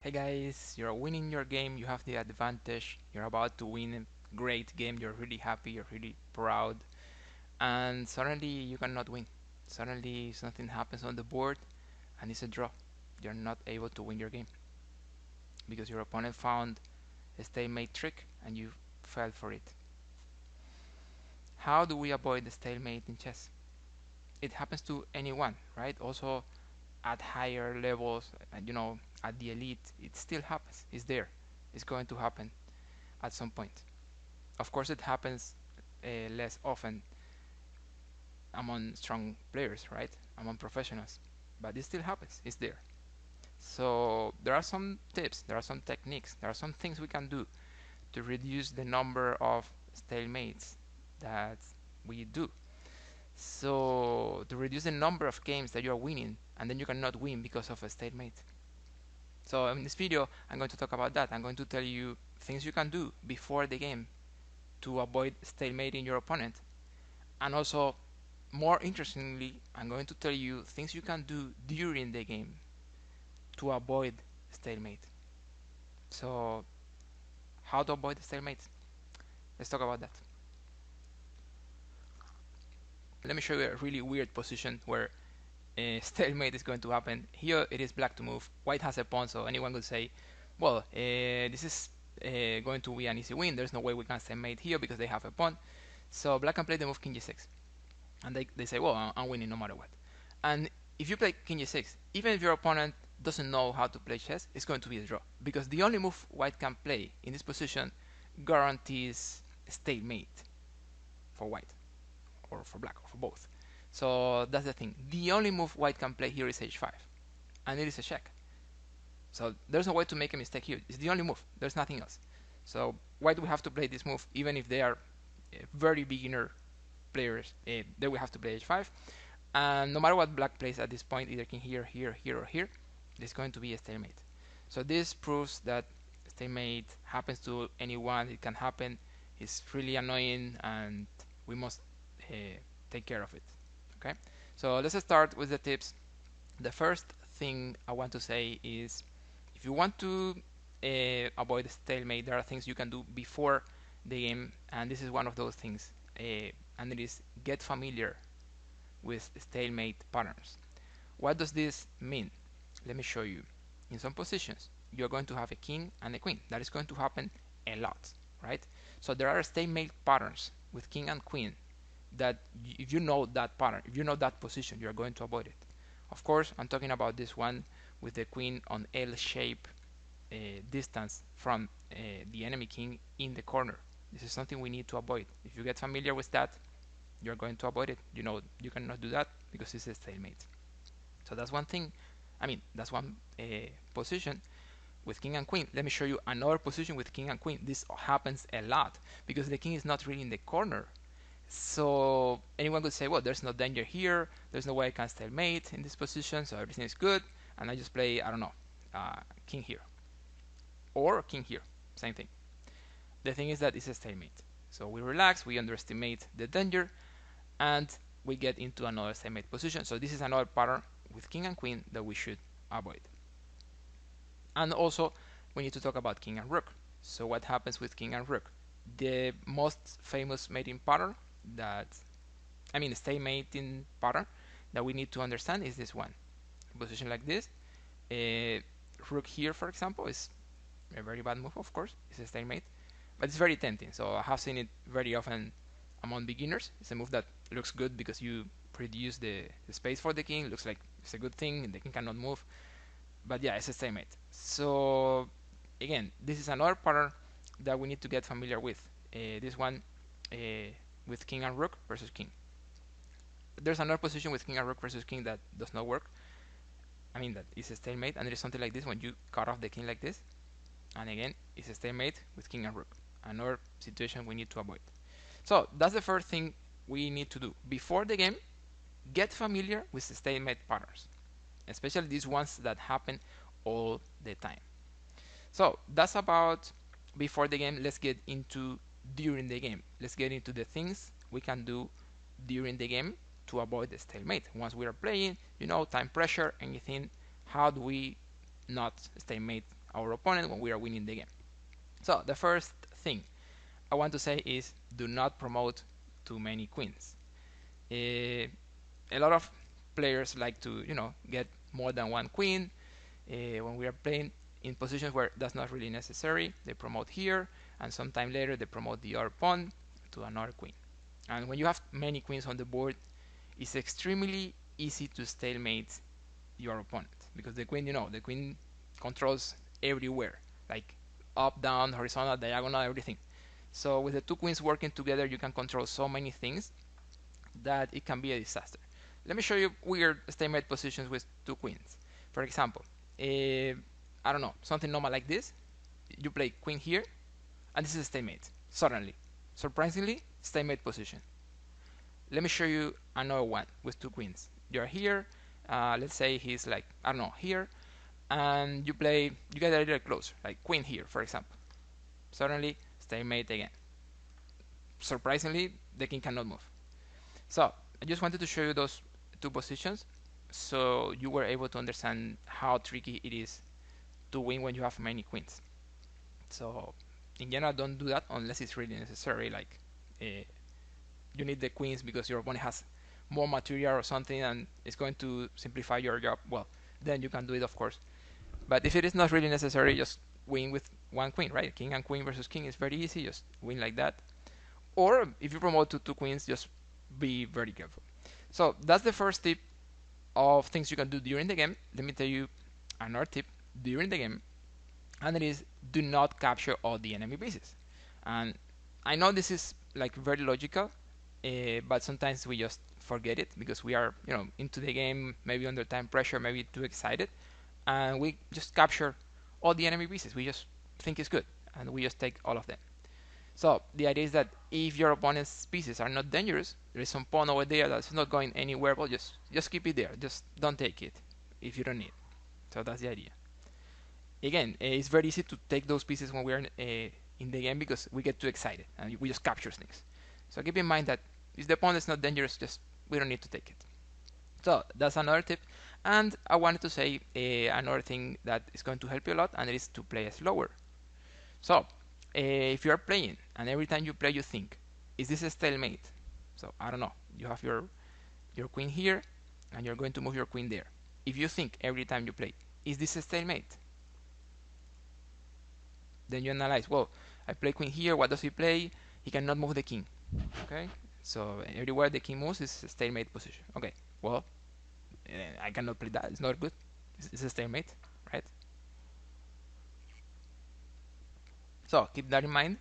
Hey guys, you're winning your game, you have the advantage, you're about to win a great game, you're really happy, you're really proud, and suddenly you cannot win. Suddenly something happens on the board and it's a draw. You're not able to win your game because your opponent found a stalemate trick and you fell for it. How do we avoid the stalemate in chess? It happens to anyone, right? Also at higher levels, at the elite, it still happens. It's there. It's going to happen at some point. Of course, it happens less often among strong players, right? Among professionals, but it still happens. It's there. So there are some tips, there are some techniques, there are some things we can do to reduce the number of stalemates that we do. So to reduce the number of games that you are winning, and then you cannot win because of a stalemate. So in this video, I'm going to talk about that. I'm going to tell you things you can do before the game to avoid stalemating your opponent, and also more interestingly, I'm going to tell you things you can do during the game to avoid stalemate. So, how to avoid stalemate? Let's talk about that. Let me show you a really weird position where a stalemate is going to happen. Here it is black to move. White has a pawn, so anyone could say, well, this is going to be an easy win. There's no way we can stalemate here because they have a pawn. So black can play the move king g6. And they say, well, I'm winning no matter what. And if you play king g6, even if your opponent doesn't know how to play chess, it's going to be a draw. Because the only move white can play in this position guarantees stalemate for white, or for black, or for both. So that's the thing. The only move white can play here is h5, and it is a check. So there's no way to make a mistake here. It's the only move. There's nothing else. So white will have to play this move, even if they are very beginner players. They will have to play h5. And no matter what black plays at this point, either king here, here, here, or here, there's going to be a stalemate. So this proves that stalemate happens to anyone. It can happen. It's really annoying, and we must take care of it. Okay. So let's start with the tips. The first thing I want to say is, if you want to avoid stalemate, there are things you can do before the game, and this is one of those things. And it is get familiar with stalemate patterns. What does this mean? Let me show you. In some positions, you're going to have a king and a queen. That is going to happen a lot, right? So there are stalemate patterns with king and queen that if you know that pattern, if you know that position, you're going to avoid it. Of course, I'm talking about this one with the queen on L-shape distance from the enemy king in the corner. This is something we need to avoid. If you get familiar with that, you're going to avoid it. You know you cannot do that because it's a stalemate. So that's one thing. I mean, that's one position with king and queen. Let me show you another position with king and queen. This happens a lot because the king is not really in the corner. So anyone could say, well, there's no danger here. There's no way I can stalemate in this position, so everything is good. And I just play, I don't know, king here. Or king here. Same thing. The thing is that it's a stalemate. So we relax, we underestimate the danger, and we get into another stalemate position. So this is another pattern with king and queen that we should avoid. And also, we need to talk about king and rook. So what happens with king and rook? The most famous mating pattern stalemating pattern that we need to understand is this one. A position like this, rook here, for example, is a very bad move, of course. It's a stalemate, but it's very tempting. So I have seen it very often among beginners. It's a move that looks good because you reduce the space for the king. Looks like it's a good thing. The king cannot move, but yeah, it's a stalemate. So again, this is another pattern that we need to get familiar with. This one with king and rook versus king. There's another position with king and rook versus king that does not work. I mean, that is a stalemate, and it is something like this when you cut off the king like this. And again, it's a stalemate with king and rook. Another situation we need to avoid. So that's the first thing we need to do. Before the game, get familiar with the stalemate patterns, especially these ones that happen all the time. So that's about before the game. Let's get into during the game. Let's get into the things we can do during the game to avoid the stalemate. Once we are playing, time pressure, anything, how do we not stalemate our opponent when we are winning the game. So the first thing I want to say is do not promote too many queens. A lot of players like to, get more than one queen. When we are playing in positions where that's not really necessary, they promote here, and sometime later they promote the other pawn to another queen. And when you have many queens on the board, it's extremely easy to stalemate your opponent because the queen, the queen controls everywhere, like up, down, horizontal, diagonal, everything. So with the two queens working together, you can control so many things that it can be a disaster. Let me show you weird stalemate positions with two queens. For example, I don't know, something normal like this. You play queen here, and this is a stalemate. Suddenly, surprisingly, stalemate position. Let me show you another one with two queens. You're here, let's say he's like, I don't know, here, and you get a little closer, like queen here, for example. Suddenly, stalemate again. Surprisingly, the king cannot move. So, I just wanted to show you those two positions so you were able to understand how tricky it is to win when you have many queens. So, in general, don't do that unless it's really necessary, like you need the queens because your opponent has more material or something and it's going to simplify your job. Well, then you can do it, of course. But if it is not really necessary, just win with one queen, right? King and queen versus king is very easy, just win like that. Or if you promote to two queens, just be very careful. So that's the first tip of things you can do during the game. Let me tell you another tip during the game, and it is do not capture all the enemy pieces. And I know this is like very logical, but sometimes we just forget it because we are, into the game, maybe under time pressure, maybe too excited, and we just capture all the enemy pieces. We just think it's good, and we just take all of them. So the idea is that if your opponent's pieces are not dangerous, there is some pawn over there that's not going anywhere. Well, just keep it there. Just don't take it if you don't need. So that's the idea. Again, it's very easy to take those pieces when we are in the game because we get too excited and we just capture things. So keep in mind that if the pawn is not dangerous, just we don't need to take it. So that's another tip. And I wanted to say another thing that is going to help you a lot, and it is to play slower. So if you are playing and every time you play you think, is this a stalemate? So I don't know, you have your queen here and you're going to move your queen there. If you think every time you play, is this a stalemate? Then you analyze, well, I play queen here, what does he play? He cannot move the king. Okay, so everywhere the king moves is a stalemate position. Okay, well, I cannot play that, it's not good. It's a stalemate, right? So keep that in mind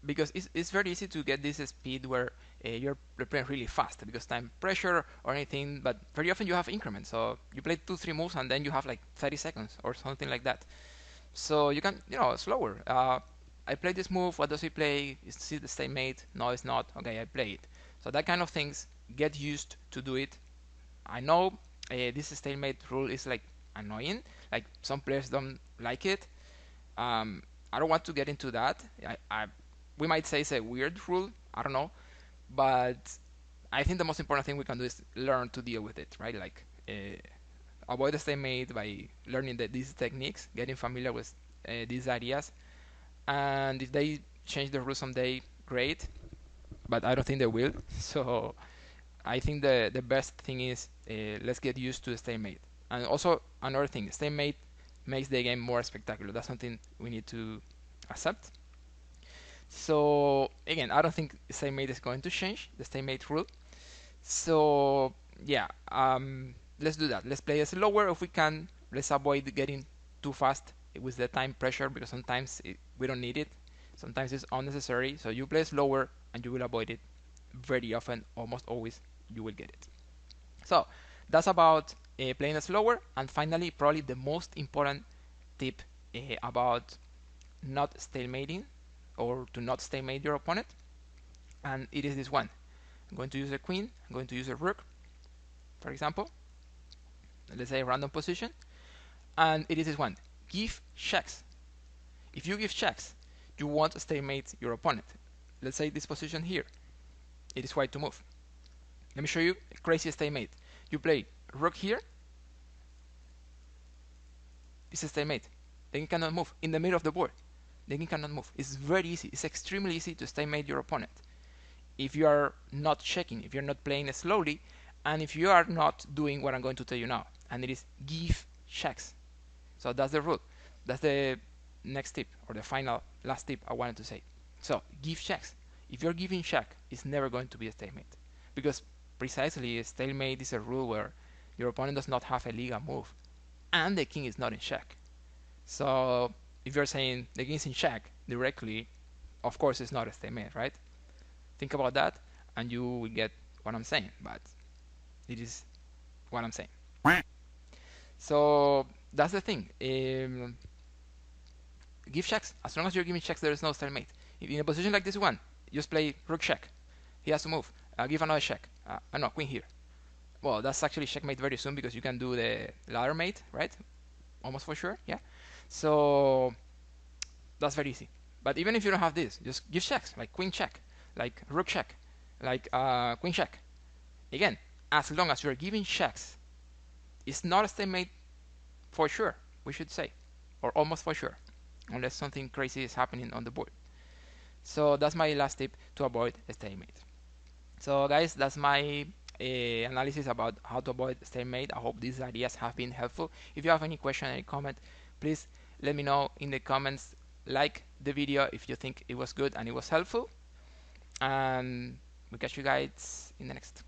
because it's very easy to get this speed where you're playing really fast because time pressure or anything, but very often you have increments. So you play 2-3 moves and then you have like 30 seconds or something like that. So you can, slower. I play this move, what does he play? Is it the stalemate? No, it's not. Okay, I play it. So that kind of things, get used to do it. I know this stalemate rule is like annoying, like some players don't like it. I don't want to get into that. We might say it's a weird rule. I don't know, but I think the most important thing we can do is learn to deal with it, right? Like avoid the stalemate by learning these techniques, getting familiar with these ideas, and if they change the rules someday, great. But I don't think they will. So I think the best thing is let's get used to the stalemate. And also another thing, stalemate makes the game more spectacular. That's something we need to accept. So again, I don't think stalemate is going to change the stalemate rule. So yeah, let's do that. Let's play slower if we can. Let's avoid getting too fast with the time pressure because sometimes we don't need it. Sometimes it's unnecessary. So you play slower and you will avoid it very often. Almost always you will get it. So that's about playing slower. And finally, probably the most important tip about not stalemating or to not stalemate your opponent, and it is this one. I'm going to use a queen, I'm going to use a rook, for example, let's say a random position, and it is this one. Give checks. If you give checks, you won't stalemate your opponent. Let's say this position here, it is white to move. Let me show you a crazy stalemate. You play rook here, it's a stalemate. The king cannot move in the middle of the board. The king cannot move. It's very easy. It's extremely easy to stalemate your opponent if you are not checking, if you're not playing slowly, and if you are not doing what I'm going to tell you now, and it is give checks. So that's the rule. That's the next tip, or the last tip I wanted to say. So give checks. If you're giving check, it's never going to be a stalemate, because precisely a stalemate is a rule where your opponent does not have a legal move, and the king is not in check. So if you're saying the king is in check directly, of course it's not a stalemate, right? Think about that, and you will get what I'm saying. But it is what I'm saying. So that's the thing. Give checks. As long as you're giving checks, there is no stalemate. If in a position like this one, just play rook check. He has to move. Give another check. No, queen here. Well, that's actually checkmate very soon because you can do the ladder mate, right? Almost for sure, yeah. So that's very easy. But even if you don't have this, just give checks, like queen check, like rook check, like queen check. Again, as long as you're giving checks, it's not a stalemate for sure, we should say, or almost for sure, unless something crazy is happening on the board. So that's my last tip to avoid a stalemate. So guys, that's my analysis about how to avoid stalemate. I hope these ideas have been helpful. If you have any question, any comment, please let me know in the comments. Like the video if you think it was good and it was helpful, and we'll catch you guys in the next.